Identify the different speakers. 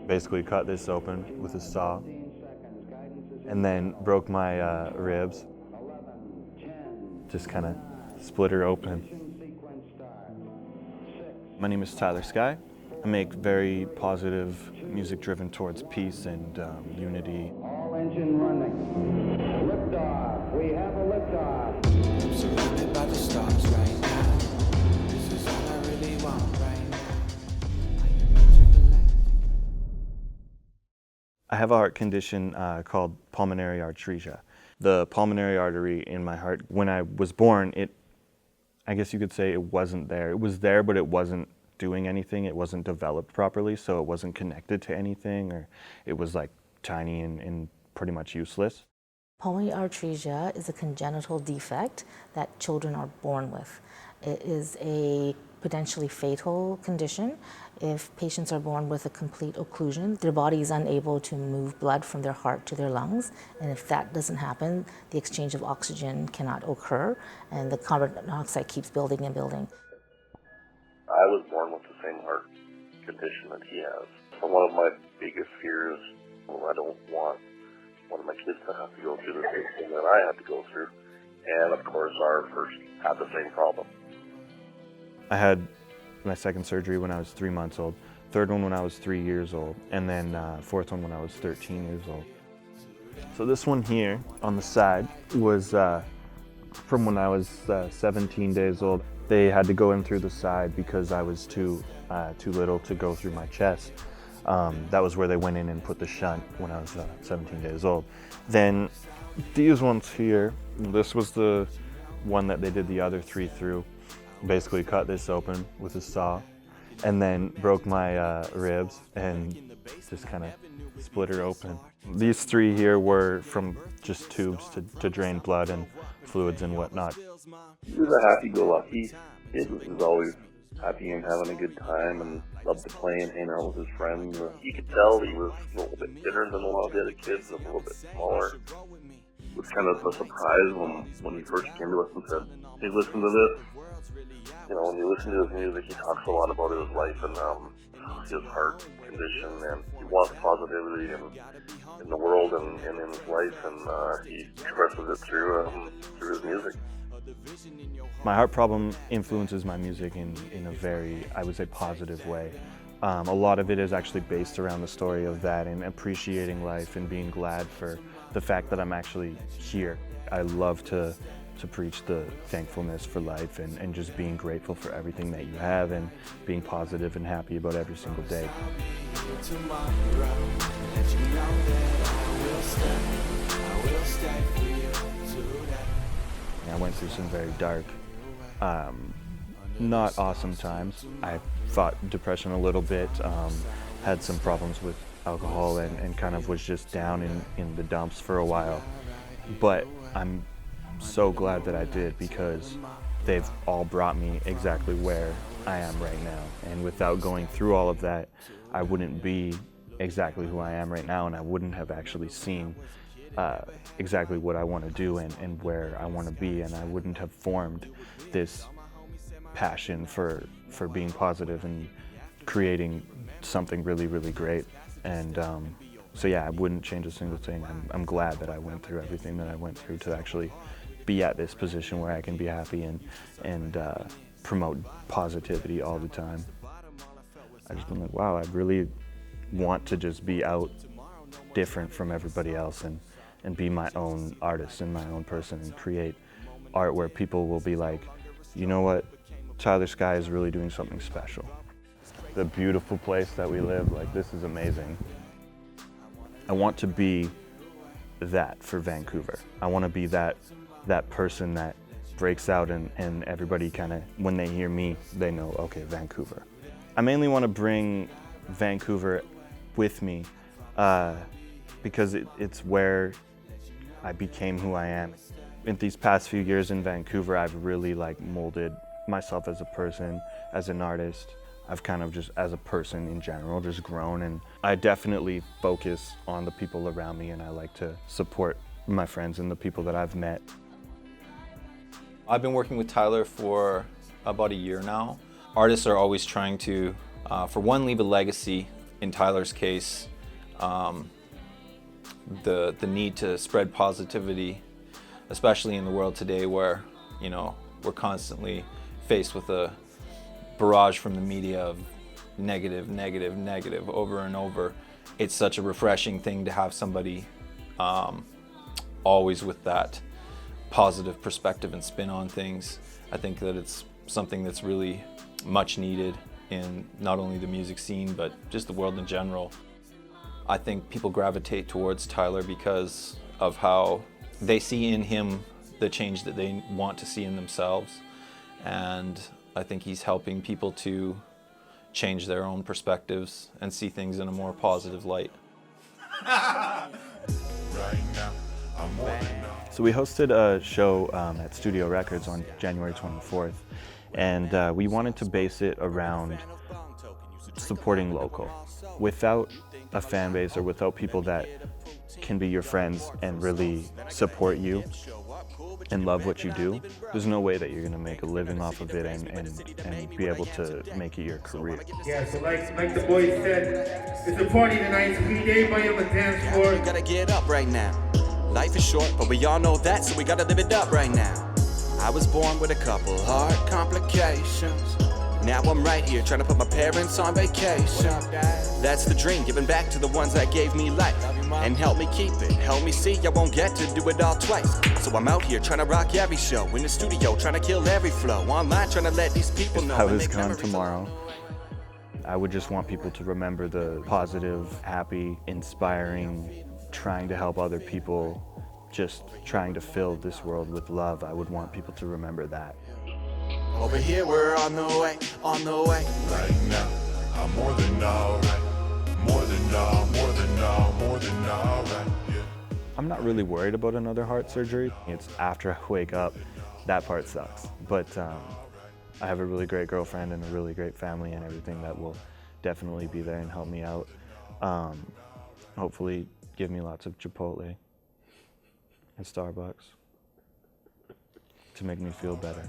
Speaker 1: Basically cut this open with a saw and then broke my ribs. Just kind of split her open. My name is Tyler Skyy. I make very positive music driven towards peace and unity.
Speaker 2: All engine running. Liftoff. We have a liftoff.
Speaker 3: I'm surrounded by the stars right now. This is all I really want right now.
Speaker 1: I have a heart condition called pulmonary arteria. The pulmonary artery in my heart, when I was born, I guess you could say it wasn't there. It was there, but it wasn't doing anything. It wasn't developed properly, so it wasn't connected to anything, or it was like tiny and pretty much useless.
Speaker 4: Pulmonary arteria is a congenital defect that children are born with. It is a potentially fatal condition. If patients are born with a complete occlusion, their body is unable to move blood from their heart to their lungs, and if that doesn't happen, the exchange of oxygen cannot occur, and the carbon dioxide keeps building and building.
Speaker 5: I was born with the same heart condition that he has. So one of my biggest fears, I don't want one of my kids to have to go through the same thing that I had to go through. And of course, our first had the same problem.
Speaker 1: I had my second surgery when I was 3 months old, third one when I was 3 years old, and then fourth one when I was 13 years old. So this one here on the side was from when I was 17 days old. They had to go in through the side because I was too little to go through my chest. That was where they went in and put the shunt when I was 17 days old. Then these ones here, this was the one that they did the other three through. Basically cut this open with a saw and then broke my ribs and just kind of split her open. These three here were from just tubes to drain blood and fluids and whatnot.
Speaker 5: He was a happy-go-lucky kid. He was always happy and having a good time and loved to play and hang out with his friends. You could tell he was a little bit thinner than a lot of the other kids, a little bit smaller. It was kind of a surprise when he first came to us and said, "Hey, listen to this." You know, when you listen to his music, he talks a lot about his life and his heart condition, and he wants positivity in the world and in his life, and he expresses it through his music.
Speaker 1: My heart problem influences my music in a very, I would say, positive way. A lot of it is actually based around the story of that and appreciating life and being glad for the fact that I'm actually here. I love to preach the thankfulness for life and just being grateful for everything that you have and being positive and happy about every single day. I went through some very dark, not awesome times. I fought depression a little bit, had some problems with alcohol and kind of was just down in the dumps for a while. But I'm so glad that I did because they've all brought me exactly where I am right now. And without going through all of that, I wouldn't be exactly who I am right now, and I wouldn't have actually seen exactly what I want to do and where I want to be, and I wouldn't have formed this passion for being positive and creating something really, really great. And so yeah, I wouldn't change a single thing. I'm glad that I went through everything that I went through to actually be at this position where I can be happy and promote positivity all the time. I just been like, wow, I really want to just be out different from everybody else and be my own artist and my own person and create art where people will be like, you know what, Tyler Skyy is really doing something special. The beautiful place that we live, like, this is amazing. I want to be that for Vancouver. I want to be that person that breaks out and everybody kind of, when they hear me, they know, okay, Vancouver. I mainly want to bring Vancouver with me because it's where I became who I am. In these past few years in Vancouver, I've really molded myself as a person, as an artist. I've kind of just, as a person in general, just grown, and I definitely focus on the people around me, and I like to support my friends and the people that I've met.
Speaker 6: I've been working with Tyler for about a year now. Artists are always trying to For one, leave a legacy. In Tyler's case, the need to spread positivity, especially in the world today where, you know, we're constantly faced with a barrage from the media of negative, negative, negative over and over. It's such a refreshing thing to have somebody always with that positive perspective and spin on things. I think that it's something that's really much needed in not only the music scene, but just the world in general. I think people gravitate towards Tyler because of how they see in him the change that they want to see in themselves. And I think he's helping people to change their own perspectives and see things in a more positive light.
Speaker 1: So we hosted a show at Studio Records on January 24th, and we wanted to base it around supporting local. Without a fan base or without people that can be your friends and really support you and love what you do, there's no way that you're gonna make a living off of it and be able to make it your career.
Speaker 7: Yeah, so like the boys said, it's a party tonight, so we need everybody on the dance floor.
Speaker 3: We gotta get up right now. Life is short, but we all know that, so we gotta live it up right now. I was born with a couple heart complications. Now I'm right here trying to put my parents on vacation. That's the dream, giving back to the ones that gave me life. And help me keep it, help me see I won't get to do it all twice. So I'm out here trying to rock every show, in the studio trying to kill every flow, online trying to let these people know.
Speaker 1: If I was gone tomorrow, I would just want people to remember the positive, happy, inspiring, trying to help other people, just trying to fill this world with love. I would want people to remember that.
Speaker 3: Over here we're on the way, on the way.
Speaker 8: Right now, I'm more than alright. More than alright, yeah.
Speaker 1: I'm not really worried about another heart surgery. It's after I wake up, that part sucks. But I have a really great girlfriend and a really great family and everything that will definitely be there and help me out. Hopefully give me lots of Chipotle and Starbucks to make me feel better.